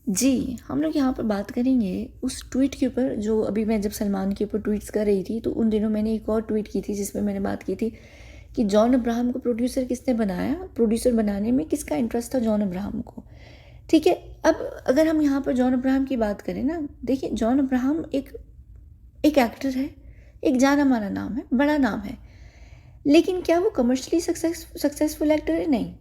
जी, हम लोग यहाँ पर बात करेंगे उस ट्वीट के ऊपर जो अभी मैं जब सलमान के ऊपर ट्वीट्स कर रही थी, तो उन दिनों मैंने एक और ट्वीट की थी जिसमें मैंने बात की थी कि जॉन अब्राहम को प्रोड्यूसर किसने बनाया, प्रोड्यूसर बनाने में किसका इंटरेस्ट था जॉन अब्राहम को। ठीक है, अब अगर हम यहाँ पर जॉन अब्राहम की बात करें ना, देखिए जॉन अब्राहम एक एक एक्टर है, एक जाना-माना नाम है, बड़ा नाम है। लेकिन क्या वो कमर्शियली सक्सेसफुल एक्टर है? नहीं।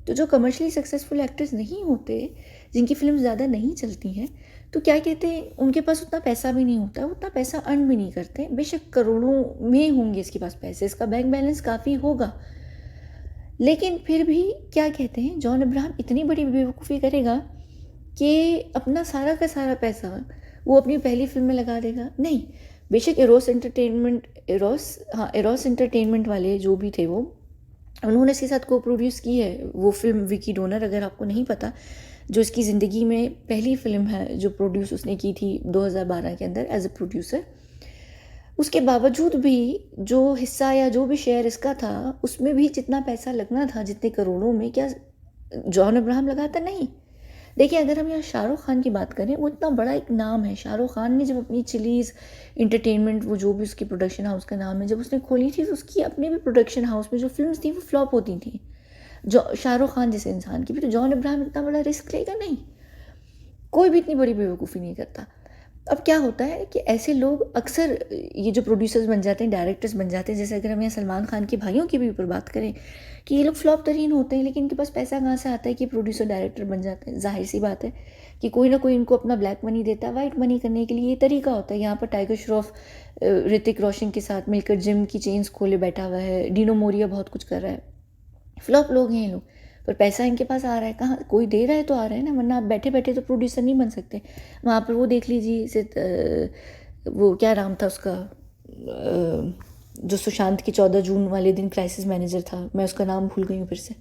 तो जो कमर्शियली सक्सेसफुल एक्टर्स नहीं होते, जिनकी फ़िल्म ज़्यादा नहीं चलती हैं, तो क्या कहते हैं, उनके पास उतना पैसा भी नहीं होता, उतना पैसा अर्न भी नहीं करते। बेशक करोड़ों में होंगे इसके पास पैसे, इसका बैंक बैलेंस काफ़ी होगा। लेकिन फिर भी क्या कहते हैं, जॉन अब्राहम इतनी बड़ी बेवकूफ़ी करेगा कि अपना सारा का सारा पैसा वो अपनी पहली फ़िल्म में लगा देगा? नहीं। बेशक एरोस एंटरटेनमेंट वाले जो भी थे वो, उन्होंने इसके साथ को-प्रोड्यूस की है वो फ़िल्म विकी डोनर, अगर आपको नहीं पता, जो इसकी ज़िंदगी में पहली फ़िल्म है जो प्रोड्यूस उसने की थी 2012 के अंदर एज़ अ प्रोड्यूसर। उसके बावजूद भी जो हिस्सा या जो भी शेयर इसका था, उसमें भी जितना पैसा लगना था, जितने करोड़ों में, क्या जॉन अब्राहम लगाता? नहीं। देखिए, अगर हम यहाँ शाहरुख खान की बात करें, वो इतना बड़ा एक नाम है। शाहरुख खान ने जब अपनी चिलीज़ एंटरटेनमेंट, वो जो भी उसकी प्रोडक्शन हाउस का नाम है, जब उसने खोली थी, तो उसकी अपने भी प्रोडक्शन हाउस में जो फ़िल्म्स थी वो फ्लॉप होती थी। जो शाहरुख खान जैसे इंसान की भी, तो जॉन अब्राहम इतना बड़ा रिस्क लेगा? नहीं। कोई भी इतनी बड़ी बेवकूफ़ी नहीं करता। अब क्या होता है कि ऐसे लोग अक्सर ये जो प्रोड्यूसर्स बन जाते हैं, डायरेक्टर्स बन जाते हैं, जैसे अगर हम यहाँ सलमान खान के भाइयों की भी ऊपर बात करें, कि ये लोग फ्लॉप तरीन होते हैं, लेकिन इनके पास पैसा कहाँ से आता है कि प्रोड्यूसर डायरेक्टर बन जाते हैं? ज़ाहिर सी बात है कि कोई ना कोई इनको अपना ब्लैक मनी देता है, वाइट मनी करने के लिए ये तरीका होता है। यहाँ पर टाइगर श्रॉफ ऋतिक रोशन के साथ मिलकर जिम की चेन्स खोले बैठा हुआ है, डिनो मोरिया बहुत कुछ कर रहा है। फ्लॉप लोग हैं ये लोग, पर पैसा इनके पास आ रहा है, कहाँ कोई दे रहा है तो आ रहा है ना, वरना आप बैठे बैठे तो प्रोड्यूसर नहीं बन सकते। वहाँ पर वो देख लीजिए, वो क्या नाम था उसका, जो सुशांत की 14 जून वाले दिन क्राइसिस मैनेजर था, मैं उसका नाम भूल गई हूँ फिर से।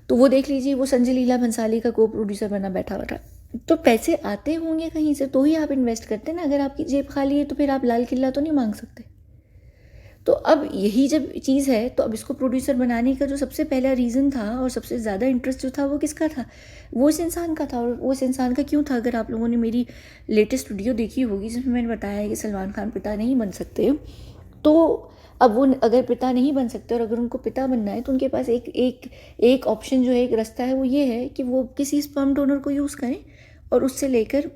तो वो देख लीजिए, वो संजय लीला भंसाली का को प्रोड्यूसर बना बैठा हुआ था। तो पैसे आते होंगे कहीं से, तो ही आप इन्वेस्ट करते हैं ना। अगर आपकी जेब खाली है तो फिर आप लाल किला तो नहीं मांग सकते। तो अब यही जब चीज़ है, तो अब इसको प्रोड्यूसर बनाने का जो सबसे पहला रीज़न था और सबसे ज़्यादा इंटरेस्ट जो था, वो किसका था? वो इस इंसान का था। और वो इस इंसान का क्यों था? अगर आप लोगों ने मेरी लेटेस्ट वीडियो देखी होगी, जिसमें मैंने बताया है कि सलमान खान पिता नहीं बन सकते, तो अब वो अगर पिता नहीं बन सकते और अगर उनको पिता बनना है, तो उनके पास एक एक एक ऑप्शन जो है, एक रास्ता है, वो ये है कि वो किसी स्पर्म डोनर को यूज़ करें और उससे लेकर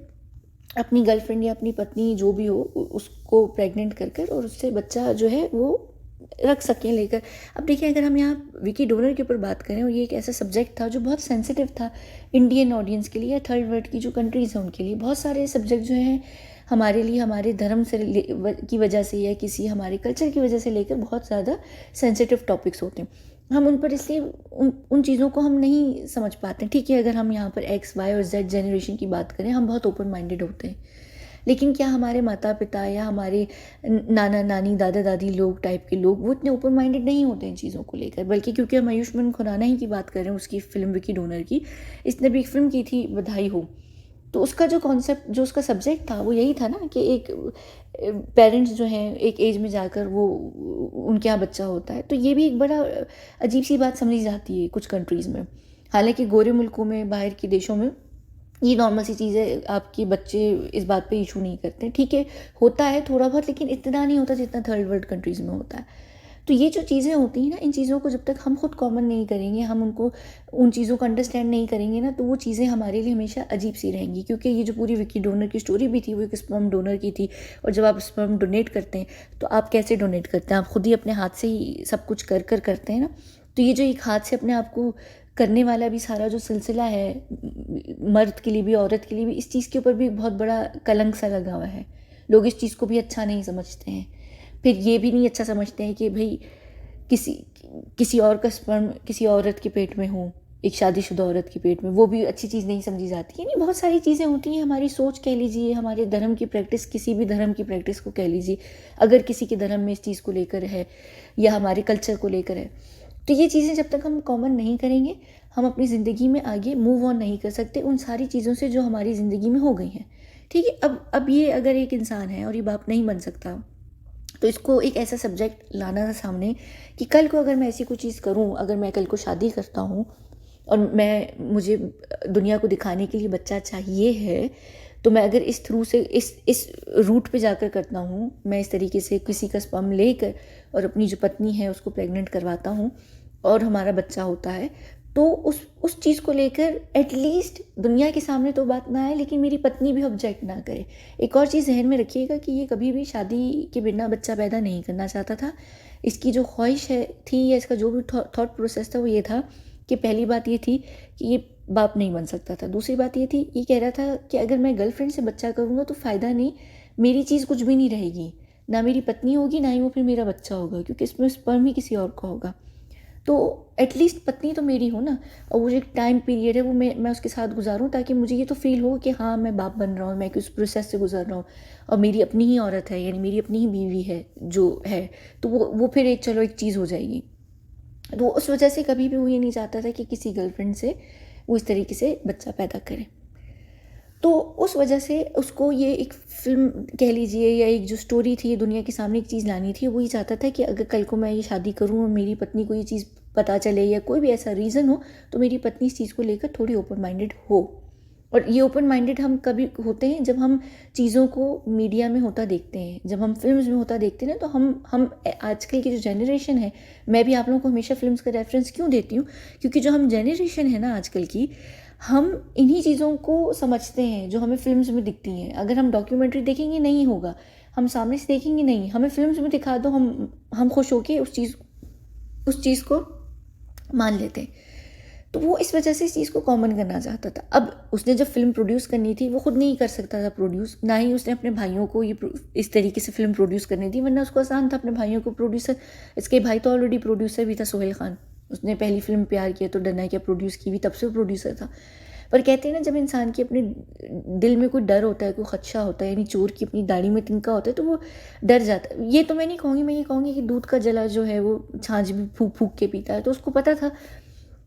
अपनी गर्लफ्रेंड या अपनी पत्नी जो भी हो, उसको प्रेग्नेंट कर कर और उससे बच्चा जो है वो रख सकें लेकर। अब देखिए, अगर हम यहाँ विकी डोनर के ऊपर बात करें, और ये एक ऐसा सब्जेक्ट था जो बहुत सेंसिटिव था इंडियन ऑडियंस के लिए, या थर्ड वर्ल्ड की जो कंट्रीज़ हैं उनके लिए। बहुत सारे सब्जेक्ट जो हैं हमारे लिए, हमारे धर्म से की वजह से या किसी हमारे कल्चर की वजह से लेकर बहुत ज़्यादा सेंसिटिव टॉपिक्स होते हैं। हम उन पर इसलिए उन उन चीज़ों को हम नहीं समझ पाते। ठीक है, अगर हम यहाँ पर एक्स वाई और जेड जनरेशन की बात करें, हम बहुत ओपन माइंडेड होते हैं। लेकिन क्या हमारे माता पिता या हमारे नाना नानी दादा दादी लोग टाइप के लोग वो इतने ओपन माइंडेड नहीं होते इन चीज़ों को लेकर? बल्कि क्योंकि हम आयुष्मान खुराना ही की बात कर रहे हैं, उसकी फ़िल्म विकी डोनर की, इसने भी एक फ़िल्म की थी बधाई हो। तो उसका जो कॉन्सेप्ट, जो उसका सब्जेक्ट था, वो यही था ना कि एक पेरेंट्स जो हैं एक एज में जाकर वो उनके यहाँ बच्चा होता है। तो ये भी एक बड़ा अजीब सी बात समझी जाती है कुछ कंट्रीज़ में। हालांकि गोरे मुल्कों में, बाहर के देशों में ये नॉर्मल सी चीज़ है, आपके बच्चे इस बात पे इशू नहीं करते। ठीक है, होता है थोड़ा बहुत, लेकिन इतना नहीं होता जितना थर्ड वर्ल्ड कंट्रीज़ में होता है। तो ये जो चीज़ें होती हैं ना, इन चीज़ों को जब तक हम खुद कॉमन नहीं करेंगे, हम उनको उन चीज़ों को अंडरस्टैंड नहीं करेंगे ना, तो वो चीज़ें हमारे लिए हमेशा अजीब सी रहेंगी। क्योंकि ये जो पूरी विकी डोनर की स्टोरी भी थी, वो एक स्पर्म डोनर की थी। और जब आप स्पर्म डोनेट करते हैं, तो आप कैसे डोनेट करते हैं? आप खुद ही अपने हाथ से ही सब कुछ कर कर करते हैं ना। तो ये जो एक हाथ से अपने आप को करने वाला भी सारा जो सिलसिला है, मर्द के लिए भी औरत के लिए भी, इस चीज़ के ऊपर भी बहुत बड़ा कलंक सा लगा हुआ है। लोग इस चीज़ को भी अच्छा नहीं समझते हैं। फिर ये भी नहीं अच्छा समझते हैं कि भाई किसी किसी और का स्पर्म किसी औरत के पेट में हो, एक शादीशुदा औरत के पेट में, वो भी अच्छी चीज़ नहीं समझी जाती है। नहीं, बहुत सारी चीज़ें होती हैं, हमारी सोच कह लीजिए, हमारे धर्म की प्रैक्टिस, किसी भी धर्म की प्रैक्टिस को कह लीजिए, अगर किसी के धर्म में इस चीज़ को लेकर है या हमारे कल्चर को लेकर है, तो ये चीज़ें जब तक हम कॉमन नहीं करेंगे, हम अपनी ज़िंदगी में आगे मूव ऑन नहीं कर सकते उन सारी चीज़ों से जो हमारी ज़िंदगी में हो गई हैं। ठीक है, अब ये अगर एक इंसान है और ये बाप नहीं बन सकता, तो इसको एक ऐसा सब्जेक्ट लाना था सामने कि कल को अगर मैं ऐसी कोई चीज़ करूँ, अगर मैं कल को शादी करता हूँ और मुझे दुनिया को दिखाने के लिए बच्चा चाहिए है, तो मैं अगर इस थ्रू से इस रूट पे जाकर करता हूँ, मैं इस तरीके से किसी का स्पर्म लेकर और अपनी जो पत्नी है उसको प्रेग्नेंट करवाता हूँ और हमारा बच्चा होता है, तो उस चीज़ को लेकर एटलीस्ट दुनिया के सामने तो बात ना आए, लेकिन मेरी पत्नी भी ऑब्जेक्ट ना करे। एक और चीज़ जहन में रखिएगा कि ये कभी भी शादी के बिना बच्चा पैदा नहीं करना चाहता था। इसकी जो ख्वाहिश है थी, या इसका जो भी थॉट प्रोसेस था, वो ये था कि पहली बात ये थी कि ये बाप नहीं बन सकता था। दूसरी बात ये थी, ये कह रहा था कि अगर मैं गर्लफ्रेंड से बच्चा करूँगा तो फ़ायदा नहीं, मेरी चीज़ कुछ भी नहीं रहेगी, ना मेरी पत्नी होगी, ना ही वो फिर मेरा बच्चा होगा, क्योंकि इसमें स्पर्म ही किसी और का होगा। तो एटलीस्ट पत्नी तो मेरी हो ना, और वो जो एक टाइम पीरियड है वो मैं उसके साथ गुजारूँ, ताकि मुझे ये तो फील हो कि हाँ मैं बाप बन रहा हूँ, मैं उस प्रोसेस से गुजर रहा हूँ और मेरी अपनी ही औरत है, यानी मेरी अपनी ही बीवी है जो है, तो वो फिर एक चलो एक चीज़ हो जाएगी। तो उस वजह से कभी भी वो ये नहीं चाहता था कि किसी गर्लफ्रेंड से वो इस तरीके से बच्चा पैदा करे। तो उस वजह से उसको ये एक फ़िल्म कह लीजिए, या एक जो स्टोरी थी दुनिया के सामने एक चीज़ लानी थी, वो ये चाहता था कि अगर कल को मैं ये शादी करूँ और मेरी पत्नी को ये चीज़ पता चले या कोई भी ऐसा रीज़न हो, तो मेरी पत्नी इस चीज़ को लेकर थोड़ी ओपन माइंडेड हो। और ये ओपन माइंडेड हम कभी होते हैं जब हम चीज़ों को मीडिया में होता देखते हैं, जब हम फिल्म्स में होता देखते हैं ना, तो हम आजकल की जो जनरेशन है, मैं भी आप लोगों को हमेशा फिल्म्स का रेफरेंस क्यों देती हूँ, क्योंकि जो हम जनरेशन है ना आजकल की, हम इन्हीं चीज़ों को समझते हैं जो हमें फिल्म्स में दिखती हैं। अगर हम डॉक्यूमेंट्री देखेंगे नहीं होगा, हम सामने से देखेंगे नहीं, हमें फिल्म्स में दिखा दो, हम खुश होके उस चीज़ को मान लेते हैं। तो वो इस वजह से इस चीज़ को कॉमन करना चाहता था। अब उसने जब फ़िल्म प्रोड्यूस करनी थी, वो खुद नहीं कर सकता था प्रोड्यूस, ना ही उसने अपने भाइयों को इस तरीके से फ़िल्म प्रोड्यूस करनी थी, वरना उसको आसान था अपने भाइयों को प्रोड्यूसर। इसके भाई तो ऑलरेडी प्रोड्यूसर भी था, सोहेल खान। उसने पहली फ़िल्म प्यार किया तो डरना क्या प्रोड्यूस की भी, तब से वो प्रोड्यूसर था। पर कहते हैं ना, जब इंसान के अपने दिल में कोई डर होता है, कोई खदशा होता है, यानी चोर की अपनी दाढ़ी में तिनका होता है, तो वो डर जाता है। ये तो मैं नहीं कहूँगी, मैं ये कहूँगी कि दूध का जला जो है वो छाछ भी फूँक फूँक के पीता है। तो उसको पता था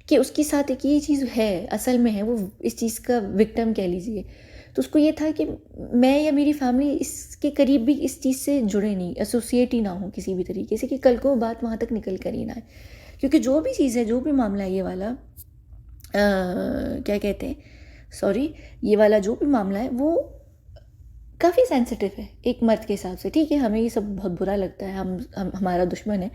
कि उसके साथ एक ये चीज़ है, असल में है, वो इस चीज़ का विक्टिम कह लीजिए। तो उसको ये था कि मैं या मेरी फैमिली इसके करीब भी इस चीज़ से जुड़े नहीं, एसोसिएट ही ना हो किसी भी तरीके से, कि कल को बात वहाँ तक निकल कर ही ना आए। क्योंकि जो भी चीज़ है, जो भी मामला है ये वाला, क्या कहते हैं, सॉरी, ये वाला जो भी मामला है वो काफ़ी सेंसिटिव है एक मर्द के हिसाब से। ठीक है, हमें ये सब बहुत बुरा लगता है, हम हमारा दुश्मन है,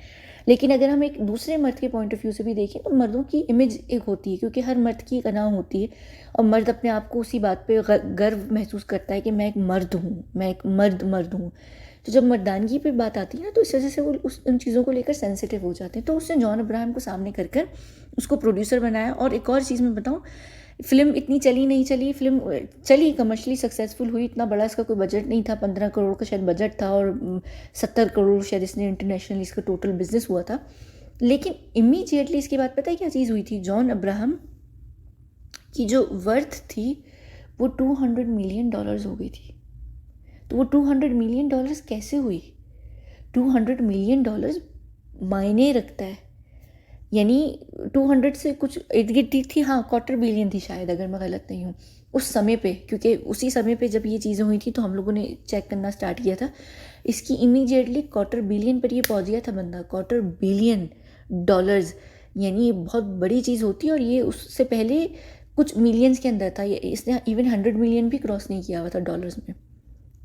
लेकिन अगर हम एक दूसरे मर्द के पॉइंट ऑफ व्यू से भी देखें, तो मर्दों की इमेज एक होती है, क्योंकि हर मर्द की एक अना होती है, और मर्द अपने आप को उसी बात पे गर्व महसूस करता है कि मैं एक मर्द हूँ, मैं एक मर्द हूँ। तो जब मर्दानगी पे बात आती है ना, तो इस वजह से वो उन चीज़ों को लेकर सेंसिटिव हो जाते हैं। तो उसने जॉन अब्राहम को सामने कर उसको प्रोड्यूसर बनाया। और एक और चीज़ मैं बताऊँ, फ़िल्म इतनी चली नहीं चली, फ़िल्म चली, कमर्शियली सक्सेसफुल हुई, इतना बड़ा इसका कोई बजट नहीं था, 15 करोड़ का शायद बजट था, और 70 करोड़ शायद इसने इंटरनेशनली इसका टोटल बिजनेस हुआ था। लेकिन इमीडिएटली इसके बाद पता है क्या चीज़ हुई थी, जॉन अब्राहम की जो वर्थ थी वो $200 मिलियन हो गई थी। तो वो $200 मिलियन कैसे हुई? $200 मिलियन मायने रखता है, यानी 200 से कुछ इर्द गिर्द थी, हाँ, $250 थी शायद, अगर मैं गलत नहीं हूँ उस समय पे, क्योंकि उसी समय पे जब ये चीज़ें हुई थी तो हम लोगों ने चेक करना स्टार्ट किया था। इसकी इमीडिएटली $250 पर ये पहुँच गया था बंदा, $250 यानी ये बहुत बड़ी चीज़ होती है। और ये उससे पहले कुछ मिलियंस के अंदर था, ये इसने इवन 100 मिलियन भी क्रॉस नहीं किया हुआ था डॉलर्स में।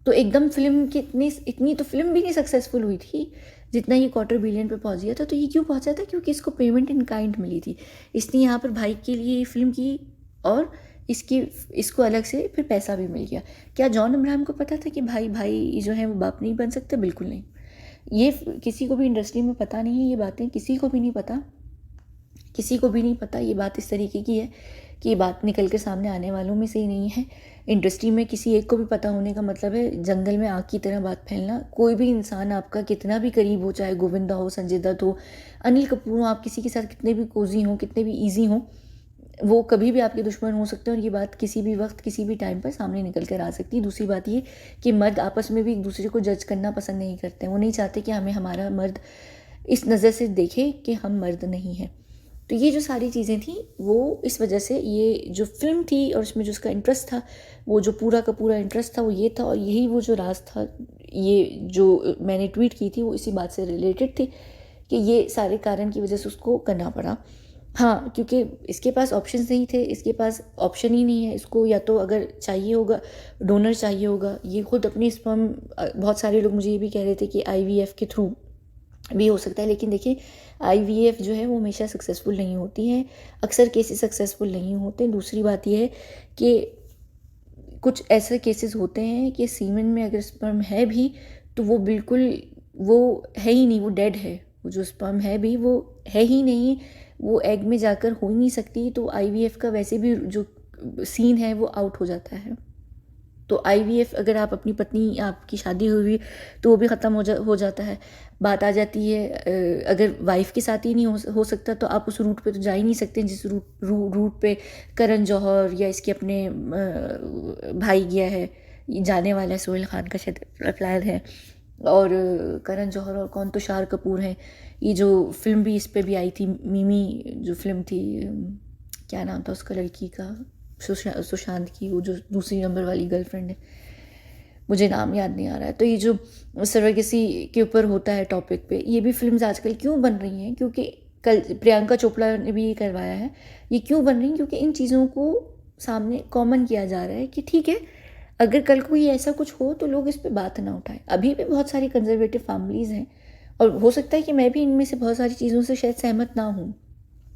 तो एकदम फिल्म की इतनी तो फिल्म भी नहीं सक्सेसफुल हुई थी जितना ये $250 पे पहुंच गया था। तो ये क्यों पहुंचा था? क्योंकि इसको पेमेंट इन काइंड मिली थी। इसने यहाँ पर भाई के लिए ये फिल्म की, और इसको अलग से फिर पैसा भी मिल गया। क्या जॉन अब्राहम को पता था कि भाई जो है वो बाप नहीं बन सकते? बिल्कुल नहीं। ये किसी को भी इंडस्ट्री में पता नहीं है, ये बातें किसी को भी नहीं पता, किसी को भी नहीं पता। ये बात इस तरीके की है कि ये बात निकल के सामने आने वालों में से ही नहीं है। इंडस्ट्री में किसी एक को भी पता होने का मतलब है जंगल में आग की तरह बात फैलना। कोई भी इंसान आपका कितना भी करीब हो, चाहे गोविंदा हो, संजय दत्त हो, अनिल कपूर हो, आप किसी के साथ कितने भी कोजी हों, कितने भी ईजी हों, वो कभी भी आपके दुश्मन हो सकते हैं, और ये बात किसी भी वक्त किसी भी टाइम पर सामने निकल कर आ सकती है। दूसरी बात ये कि मर्द आपस में भी एक दूसरे को जज करना पसंद नहीं करते हैं। वो नहीं चाहते कि हमें हमारा मर्द इस नज़र से देखे कि हम मर्द नहीं हैं। तो ये जो सारी चीज़ें थी वो इस वजह से, ये जो फिल्म थी और उसमें जो उसका इंटरेस्ट था, वो जो पूरा का पूरा इंटरेस्ट था वो ये था। और यही वो जो राज था, ये जो मैंने ट्वीट की थी वो इसी बात से रिलेटेड थी कि ये सारे कारण की वजह से उसको करना पड़ा। हाँ, क्योंकि इसके पास ऑप्शंस नहीं थे, इसके पास ऑप्शन ही नहीं है। इसको या तो अगर चाहिए होगा, डोनर चाहिए होगा, ये खुद अपनी स्पर्म बहुत सारे लोग मुझे ये भी कह रहे थे कि आईवीएफ के थ्रू भी हो सकता है, लेकिन देखिए आईवीएफ जो है वो हमेशा सक्सेसफुल नहीं होती है, अक्सर केसेस सक्सेसफुल नहीं होते। दूसरी बात ये है कि कुछ ऐसे केसेस होते हैं कि सीमेन में अगर स्पर्म है भी तो वो बिल्कुल, वो है ही नहीं, वो डेड है। वो जो स्पर्म है भी वो है ही नहीं, वो एग में जाकर हो ही नहीं सकती। तो आईवीएफ का वैसे भी जो सीन है वो आउट हो जाता है। तो आईवीएफ अगर आप अपनी पत्नी, आपकी शादी हुई तो वो भी ख़त्म हो जाता है। बात आ जाती है अगर वाइफ के साथ ही नहीं हो सकता तो आप उस रूट पे तो जा ही नहीं सकते जिस रूट पे करण जौहर या इसके अपने भाई गया है। ये जाने वाला है, सोहेल खान का शायद प्लान है। और करण जौहर और कौन, तुषार कपूर हैं। ये जो फिल्म भी इस पे भी आई थी, मिमी जो फिल्म थी, क्या नाम था उसका लड़की का, सुशांत की, वो जो दूसरी नंबर वाली गर्लफ्रेंड है, मुझे नाम याद नहीं आ रहा है। तो ये जो सरगेसी के ऊपर होता है टॉपिक पे, ये भी फिल्म्स आजकल क्यों बन रही हैं? क्योंकि कल प्रियंका चोपड़ा ने भी ये करवाया है। ये क्यों बन रही हैं? क्योंकि इन चीज़ों को सामने कॉमन किया जा रहा है कि ठीक है, अगर कल को ये ऐसा कुछ हो तो लोग इस पर बात ना उठाएं। अभी भी बहुत सारी कंजर्वेटिव फैमिलीज़ हैं और हो सकता है कि मैं भी इनमें से बहुत सारी चीज़ों से शायद सहमत ना हूँ,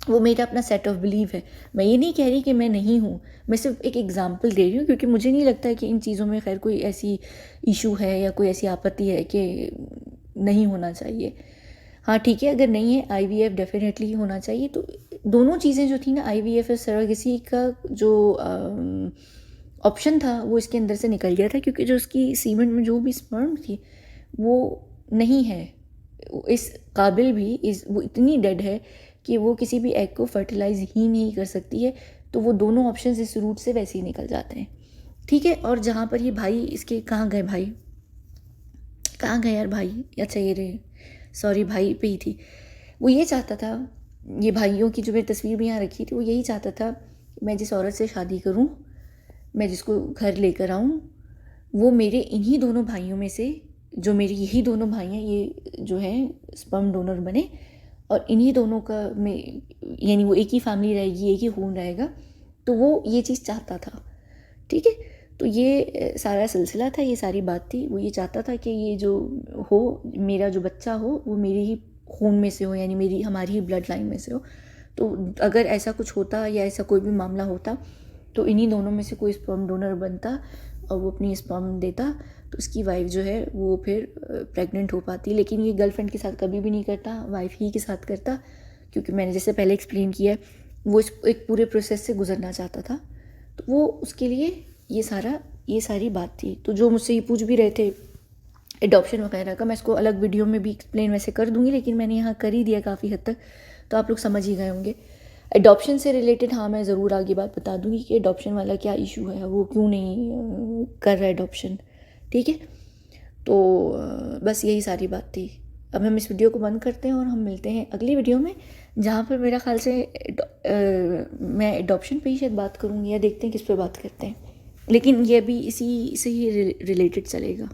वो मेरा अपना सेट ऑफ बिलीव है। मैं ये नहीं कह रही कि मैं नहीं हूँ, मैं सिर्फ एक एग्जांपल दे रही हूँ, क्योंकि मुझे नहीं लगता है कि इन चीज़ों में खैर कोई ऐसी इशू है या कोई ऐसी आपत्ति है कि नहीं होना चाहिए। हाँ ठीक है, अगर नहीं है आईवीएफ डेफिनेटली होना चाहिए। तो दोनों चीज़ें जो थी ना, आईवीएफ और सरोगेसी का जो ऑप्शन था वो इसके अंदर से निकल गया था, क्योंकि जो उसकी सीमेंट में जो भी स्पर्म थी वो नहीं है इस काबिल भी, वो इतनी डेड है कि वो किसी भी एग को फर्टिलाइज ही नहीं कर सकती है। तो वो दोनों ऑप्शन इस रूट से वैसे ही निकल जाते हैं। ठीक है, और जहाँ पर ये भाई इसके, कहाँ गए भाई, कहाँ गए यार भाई? अच्छा ये रहे, सॉरी, भाई पे ही थी। वो ये चाहता था, ये भाइयों की जो मैंने तस्वीर भी यहाँ रखी थी, वो यही चाहता था मैं जिस औरत से शादी करूँ, मैं जिसको घर लेकर आऊँ, वो मेरे इन्हीं दोनों भाइयों में से, जो मेरे यही दोनों भाई हैं, ये जो है स्पर्म डोनर बने और इन्हीं दोनों का में, यानी वो एक ही फैमिली रहेगी, एक ही खून रहेगा। तो वो ये चीज़ चाहता था। ठीक है, तो ये सारा सिलसिला था, ये सारी बात थी। वो ये चाहता था कि ये जो हो, मेरा जो बच्चा हो वो मेरे ही खून में से हो, यानी मेरी, हमारी ही ब्लड लाइन में से हो। तो अगर ऐसा कुछ होता या ऐसा कोई भी मामला होता तो इन्हीं दोनों में से कोई स्पर्म डोनर बनता और वो अपनी स्पर्म देता, तो उसकी वाइफ जो है वो फिर प्रेग्नेंट हो पाती। लेकिन ये गर्लफ्रेंड के साथ कभी भी नहीं करता, वाइफ ही के साथ करता, क्योंकि मैंने जैसे पहले एक्सप्लेन किया है, वो इस एक पूरे प्रोसेस से गुजरना चाहता था। तो वो उसके लिए ये सारी बात थी। तो जो मुझसे ये पूछ भी रहे थे एडॉप्शन वगैरह का, मैं इसको अलग वीडियो में भी एक्सप्लेन वैसे कर दूँगी, लेकिन मैंने यहाँ कर ही दिया काफ़ी हद तक, तो आप लोग समझ ही गए होंगे। एडॉप्शन से रिलेटेड हाँ मैं ज़रूर आगे बात बता दूँगी कि एडॉप्शन वाला क्या इशू है, वो क्यों नहीं कर रहा एडॉप्शन। ठीक है, तो बस यही सारी बात थी। अब हम इस वीडियो को बंद करते हैं और हम मिलते हैं अगली वीडियो में, जहाँ पर मेरा ख्याल से मैं एडॉप्शन पे ही शायद बात करूँगी, या देखते हैं किस पे बात करते हैं, लेकिन ये भी इसी से ही रिलेटेड चलेगा।